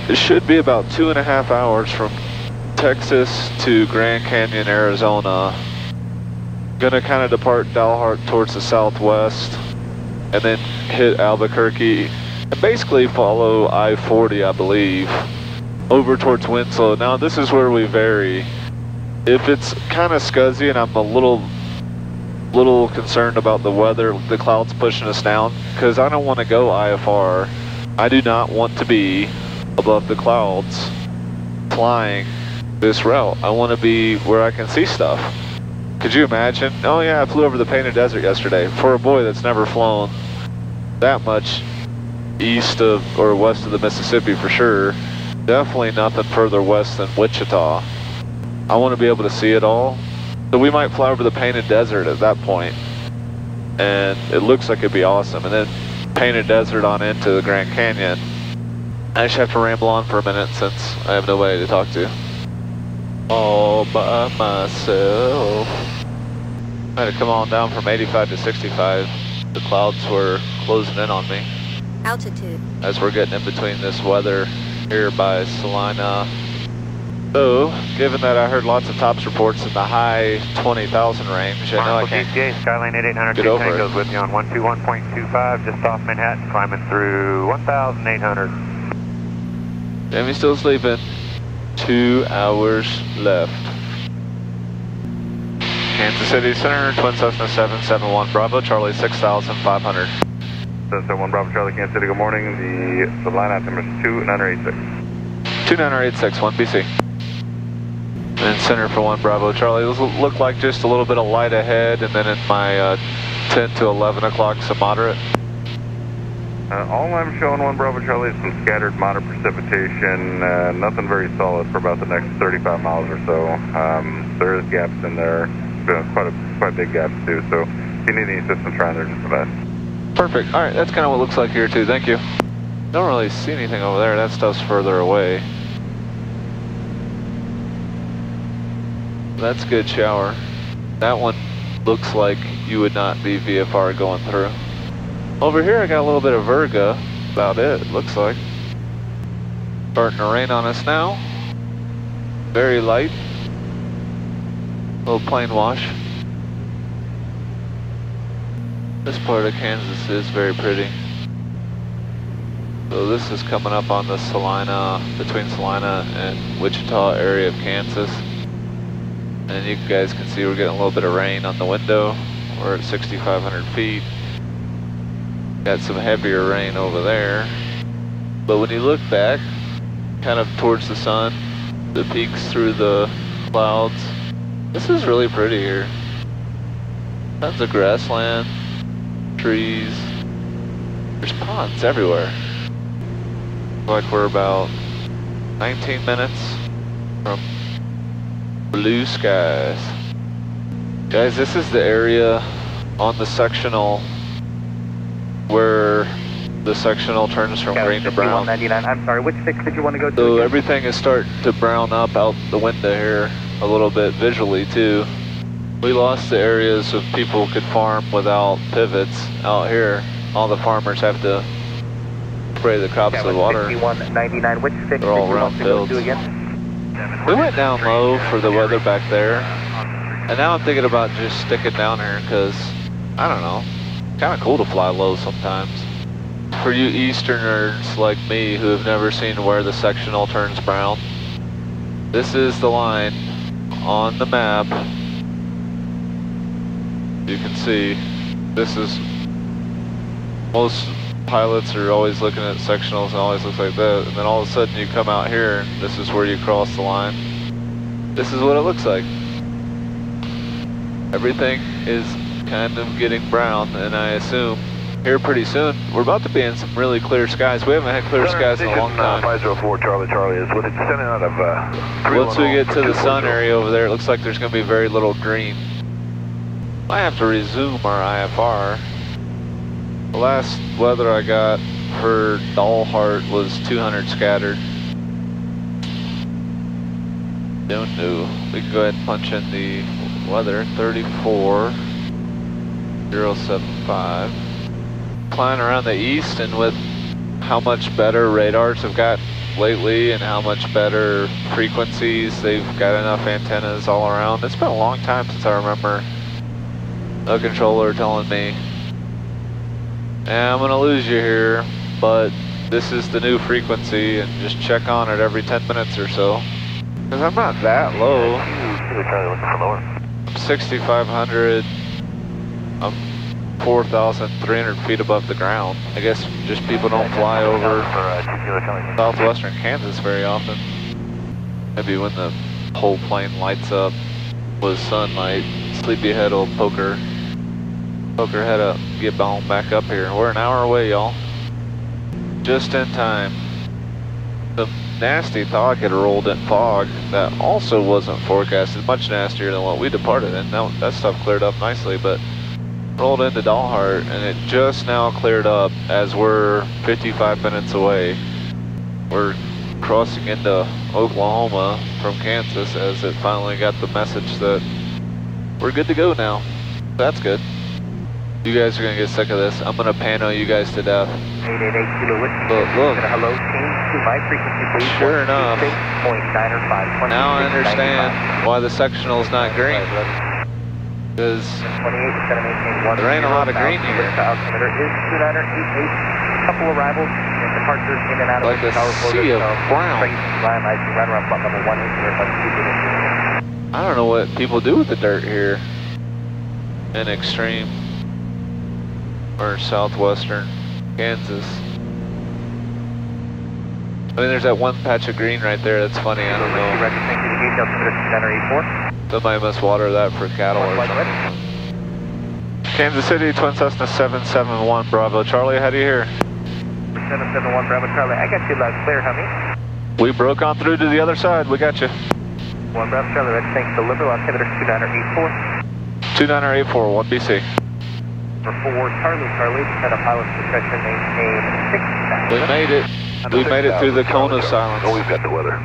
It should be about 2.5 hours from Texas to Grand Canyon, Arizona. Gonna kind of depart Dalhart towards the southwest and then hit Albuquerque and basically follow I-40, I believe, over towards Winslow. Now this is where we vary. If it's kind of scuzzy and I'm a little concerned about the weather, the clouds pushing us down, because I don't want to go IFR. I do not want to be above the clouds flying this route. I want to be where I can see stuff. Could you imagine? Oh yeah, I flew over the Painted Desert yesterday. For a boy that's never flown that much east of or west of the Mississippi for sure, definitely nothing further west than Wichita. I want to be able to see it all. So we might fly over the Painted Desert at that point, and it looks like it'd be awesome. And then Painted Desert on into the Grand Canyon. I just have to ramble on for a minute since I have nobody to talk to. All by myself. I had to come on down from 85 to 65. The clouds were closing in on me. Altitude. As we're getting in between this weather here by Salina. So, given that I heard lots of tops reports in the high 20,000 range, I know I can't Skyline 8800 get over it. Goes with you on 121.25, just off Manhattan, climbing through 1,800. Jaime still sleeping. 2 hours left. Kansas City Center, Twin Cessna 771 Bravo, Charlie 6,500. 771 Bravo, Charlie, Kansas City, good morning. The line out number is 2986. 2986, 1 BC. And center for 1 Bravo, Charlie. Those look like just a little bit of light ahead, and then in my 10 to 11 o'clock, some moderate. All I'm showing 1 Bravo Charlie is some scattered moderate precipitation, nothing very solid for about the next 35 miles or so. There is gaps in there, quite big gaps too, so if you need any assistance trying there, just about. Perfect, alright, that's kind of what it looks like here too, thank you. Don't really see anything over there, that stuff's further away. That's a good shower. That one looks like you would not be VFR going through. Over here I got a little bit of Virga, about it looks like. Starting to rain on us now. Very light. Little plain wash. This part of Kansas is very pretty. So this is coming up on the Salina, between Salina and Wichita area of Kansas. And you guys can see we're getting a little bit of rain on the window. We're at 6,500 feet. Got some heavier rain over there. But when you look back, kind of towards the sun, the peaks through the clouds, this is really pretty here. Tons of grassland, trees. There's ponds everywhere. Like we're about 19 minutes from blue skies. Guys, this is the area on the sectional where the sectional turns from green to brown. I'm sorry, which fix did you want to go to? So again? everything is starting to brown up out the window here a little bit visually too. We lost the areas of people could farm without pivots out here. All the farmers have to spray the crops with water. 6199, which fix They're all round fields. We went down low for the weather back there, and now I'm thinking about just sticking down here because, I don't know, kind of cool to fly low sometimes. For you Easterners like me who have never seen where the sectional turns brown, this is the line on the map. You can see this is, most pilots are always looking at sectionals and always looks like that, and then all of a sudden you come out here and this is where you cross the line. This is what it looks like. Everything is kind of getting brown, and I assume here pretty soon we're about to be in some really clear skies. We haven't had clear skies in a long time. 504 Charlie is what it's sending out of once we get to the sun area over there, it looks like there's going to be very little green. I have to resume our IFR. The last weather I got for Dalhart was 200 scattered. Don't know. We can go ahead and punch in the weather. 34,075. Flying around the east, and with how much better radars have got lately and how much better frequencies. They've got enough antennas all around. It's been a long time since I remember a controller telling me, I'm gonna lose you here, but this is the new frequency and just check on it every 10 minutes or so. Because I'm not that low. I'm 6,500. I'm 4,300 feet above the ground. I guess just people don't fly over southwestern Kansas very often. Maybe when the whole plane lights up with sunlight, sleepyhead will poke her head up, get on back up here. We're an hour away, y'all. Just in time. The nasty thought had rolled in fog that also wasn't forecasted, much nastier than what we departed in. That stuff cleared up nicely, but rolled into Dalhart, and it just now cleared up as we're 55 minutes away. We're crossing into Oklahoma from Kansas as it finally got the message that we're good to go now. That's good. You guys are gonna get sick of this. I'm gonna pano you guys to death. 888 Kilo Whiskey. Look. Hello, change to my frequency, please. Sure enough. 6.905. Now I understand why the sectional's not green. Because there ain't a lot of green here. Altimeter is 2988. Couple arrivals and departures in and out of like a sea of brown. Right around plot level 180. I don't know what people do with the dirt here in extreme or southwestern Kansas. I mean, there's that one patch of green right there. That's funny. I don't know. Somebody must water that for cattle or something. Kansas City, Twin Cessna 771 Bravo. Charlie, how do you hear? 771 Bravo Charlie. I got you loud clear, honey. We broke on through to the other side. We got you. 1 Bravo Charlie, red tank deliver. Altimeter 2984. 2984, 1 BC. For 4 Charlie, descend on pilot discretion, maintain 6. We made it. We made it through the cone of silence. Oh, we've got the weather.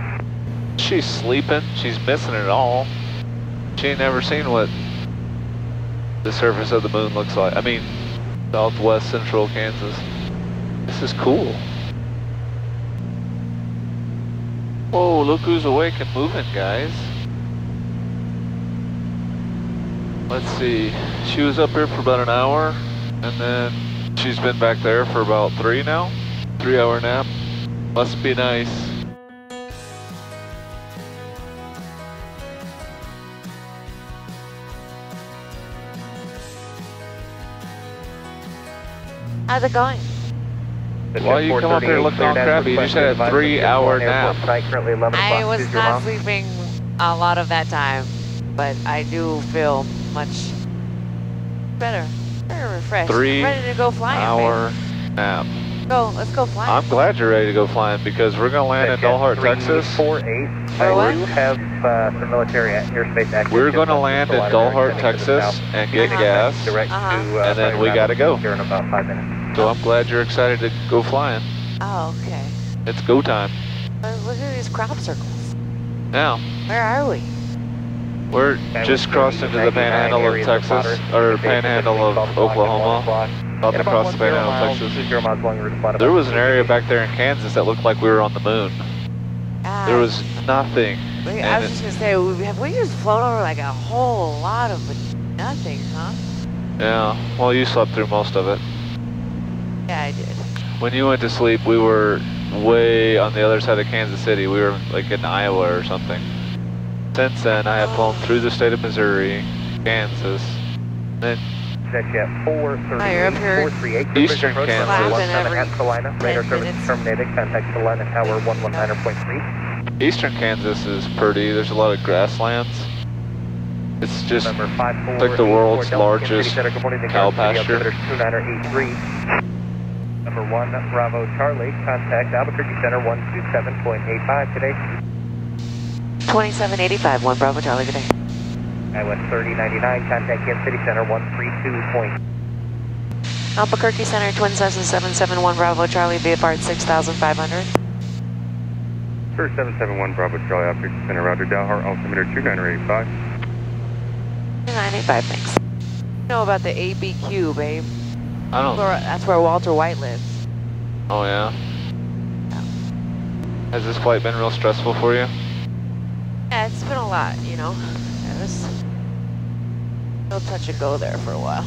She's sleeping. She's missing it all. She ain't never seen what the surface of the moon looks like. I mean, southwest central Kansas. This is cool. Whoa, look who's awake and moving, guys. Let's see. She was up here for about an hour, and then she's been back there for about 3 now. 3-hour nap. Must be nice. How's it going? Why you come up here looking all crappy? You just had a 3-hour nap. I was not sleeping a lot of that time, but I do feel much better, very refreshed. 3 ready to go flying. hour nap. Let's go flying. I'm glad you're ready to go flying because we're going to land in Dalhart, Texas. 348. For what? We have some military airspace access. We're going to land in Dalhart, Texas and get gas, Direct to, and then we got to go. Here in about 5 minutes. So I'm glad you're excited to go flying. Oh, okay. It's go time. Look at these crop circles. Now, Where are we? we're just crossed into the panhandle of Texas, or panhandle of Oklahoma. About to cross the panhandle of Texas. There was an area back there in Kansas that looked like we were on the moon. There was nothing. I was just gonna say, have we just flown over like a whole lot of nothing, huh? Yeah, well, you slept through most of it. Yeah, I did. When you went to sleep, we were way on the other side of Kansas City. We were like in Iowa or something. Since then, I have flown through the state of Missouri, Kansas, then You're up here. eastern Kansas. Radar service terminated. Contact Salina Tower 119.3. Eastern Kansas is pretty. There's a lot of grasslands. It's just like the world's largest cow pasture. Number 1 Bravo Charlie. Contact Albuquerque Center 127.85 today. 2785, 1 Bravo Charlie, good day. West 3099. Contact Kansas City Center 132. Albuquerque Center, Twin Cessna 771 Bravo Charlie, VFR at 6,500. Sure, 771 Bravo Charlie, Albuquerque Center, Roger, Dalhart, altimeter 2985. 985, thanks. You know about the ABQ, babe. I don't. That's where Walter White lives. Oh yeah. Has this flight been real stressful for you? Yeah, it's been a lot, you know. It was no touch and go there for a while.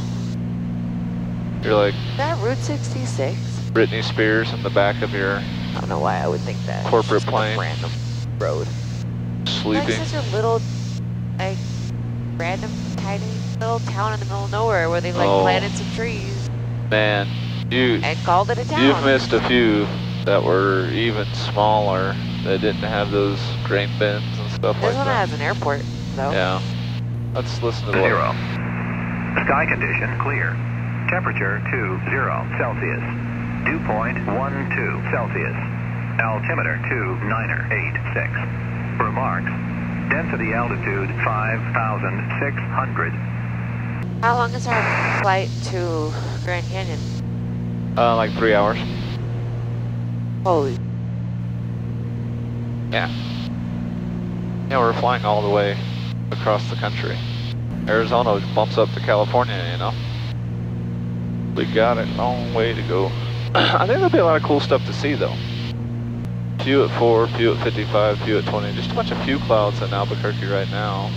You're like Is that Route 66? Britney Spears in the back of your I don't know why I would think that. corporate It's just plane. a random road. Sleeping. It's such a little, like, random, tiny little town in the middle of nowhere where they like planted some trees. Man, And called it a town. you've missed a few that were even smaller that didn't have those grain bins and stuff This like one that. has an airport, though. Yeah. Let's listen to the 0. Sky condition clear. Temperature 20 Celsius. Dew point 12 Celsius. Altimeter 2986. Remarks. Density altitude 5,600. How long is our flight to Grand Canyon? like 3 hours. Holy. Yeah. Yeah, we're flying all the way across the country. Arizona bumps up to California, you know. We got a long way to go. I think there'll be a lot of cool stuff to see, though. Few at 4, few at 55, few at 20. Just a bunch of few clouds in Albuquerque right now.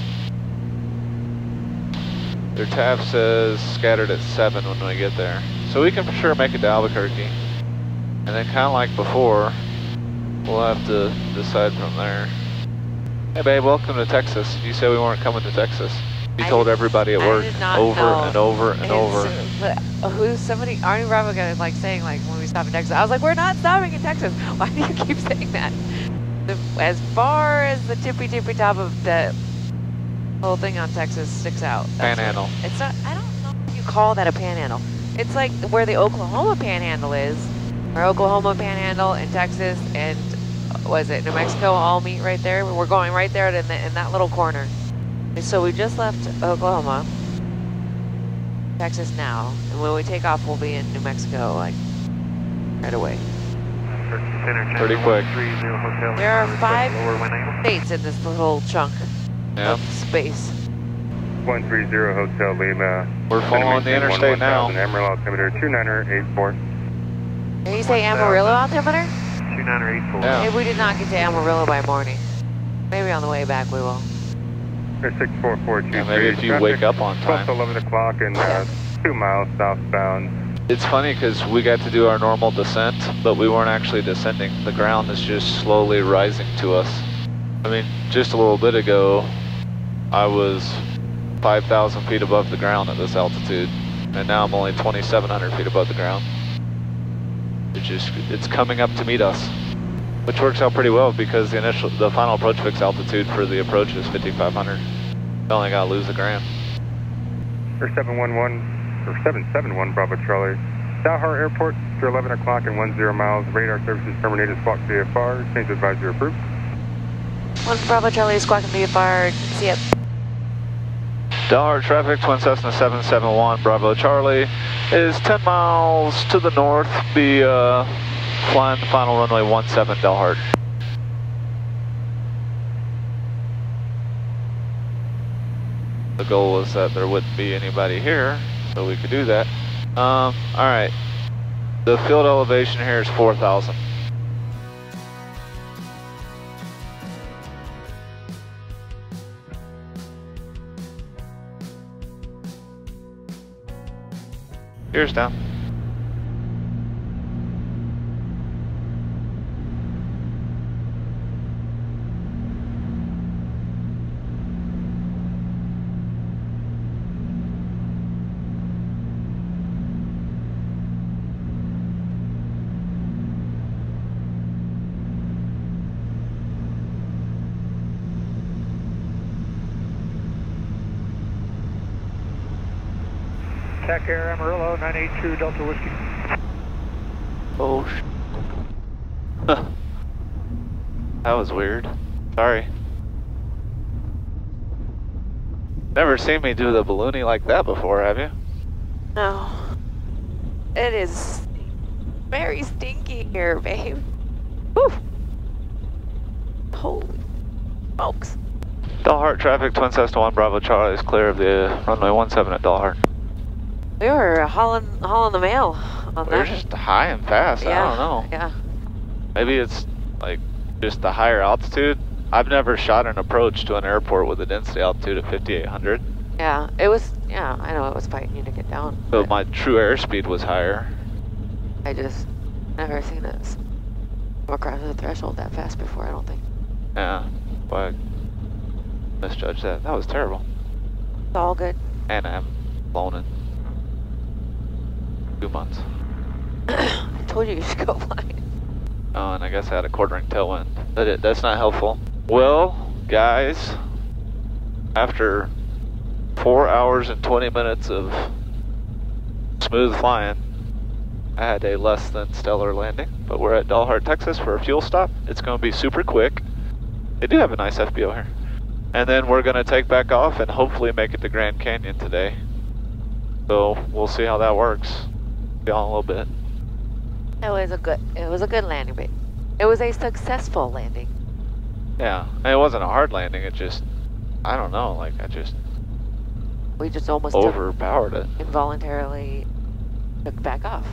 Their tab says scattered at 7 when we get there. So we can for sure make it to Albuquerque. And then kind of like before, we'll have to decide from there. Hey babe, welcome to Texas. You said we weren't coming to Texas. You told everybody at work over and over and over. Who's somebody, Arnie Bravo guy like saying like when we stop in Texas. I was like, we're not stopping in Texas. Why do you keep saying that? As far as the tippy top of the whole thing on Texas sticks out. Panhandle. It's not, I don't know if you call that a panhandle. It's like where the Oklahoma panhandle is. Where Oklahoma panhandle and Texas and was it New Mexico all meet right there. We're going right there in that little corner. So we just left Oklahoma, Texas now, and when we take off, we'll be in New Mexico, like, right away. Pretty quick. There are 5 states in this little chunk of space. 130 Hotel Lima. We're following the interstate now. Amarillo altimeter 2984. Did you say Amarillo altimeter? 2984. Yeah. Maybe we did not get to Amarillo by morning. Maybe on the way back we will. 64423. Yeah, maybe if you wake up on time. 11 o'clock and 2 miles southbound. It's funny because we got to do our normal descent, but we weren't actually descending. The ground is just slowly rising to us. I mean, just a little bit ago, I was 5,000 feet above the ground at this altitude, and now I'm only 2,700 feet above the ground. It's coming up to meet us, which works out pretty well because the final approach fix altitude for the approach is 5,500. We only gotta lose the ground. 771 Bravo Charlie. Dalhart Airport after 11 o'clock and 10 miles. Radar services terminated. Squawk VFR. Change advisory approved. 1 Bravo Charlie, squawking VFR. See ya. Dalhart traffic, Twin Cessna 771 Bravo Charlie is 10 miles to the north. Be flying the final runway 17 Dalhart. The goal was that there wouldn't be anybody here, so we could do that. Alright, the field elevation here is 4,000. Gears down. TAC Air Amarillo, 982 Delta Whiskey. Oh, that was weird. Sorry. Never seen me do the balloonie like that before, have you? No. It is very stinky here, babe. Whew. Holy smokes. Dalhart traffic, Twin Cessna 1 Bravo Charlie is clear of the runway 17 at Dalhart. We were hauling the mail on We're that. just high and fast, Yeah, I don't know. Yeah. Maybe it's like just the higher altitude. I've never shot an approach to an airport with a density altitude of 5,800. Yeah, it was, yeah, I know it was fighting you to get down. So my true airspeed was higher. I just never seen it come across the threshold that fast before, I don't think. Yeah, but I misjudged that. That was terrible. It's all good. And I haven't flown in 2 months. I told you should go flying. Oh, and I guess I had a quartering tailwind. That's not helpful. Well, guys, after 4 hours and 20 minutes of smooth flying, I had a less than stellar landing, but we're at Dalhart, Texas for a fuel stop. It's going to be super quick. They do have a nice FBO here. And then we're going to take back off and hopefully make it to Grand Canyon today. So we'll see how that works. See y'all in a little bit. It was a good landing, but it was a successful landing. Yeah, and it wasn't a hard landing. It just, I don't know, like We just almost overpowered it. involuntarily took back off.